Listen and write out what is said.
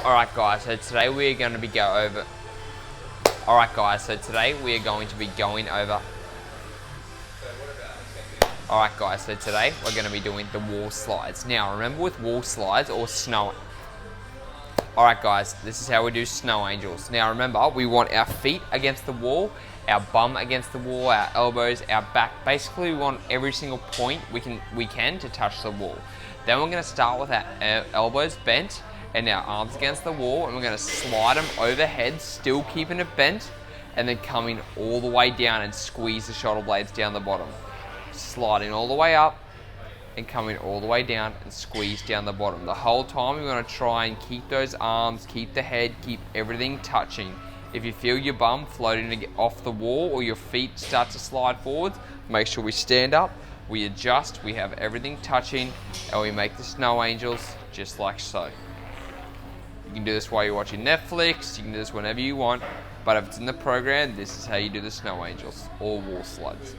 Alright guys, so today we are going to be going over Alright guys, so today we are going to be going over Alright guys, so today we're going to be doing the wall slides. Now remember, with wall slides or snow. Alright guys, this is how we do snow angels. Now remember, we want our feet against the wall, our bum against the wall, our elbows, our back. Basically we want every single point we can to touch the wall. Then we're going to start with our elbows bent and our arms against the wall, and we're going to slide them overhead, still keeping it bent, and then coming all the way down and squeeze the shoulder blades down the bottom. Sliding all the way up and coming all the way down and squeeze down the bottom. The whole time we want to try and keep those arms, keep the head, keep everything touching. If you feel your bum floating to get off the wall or your feet start to slide forwards, make sure we stand up, we adjust, we have everything touching, and we make the snow angels just like so. You can do this while you're watching Netflix, you can do this whenever you want, but if it's in the program, this is how you do the snow angels or wall slides.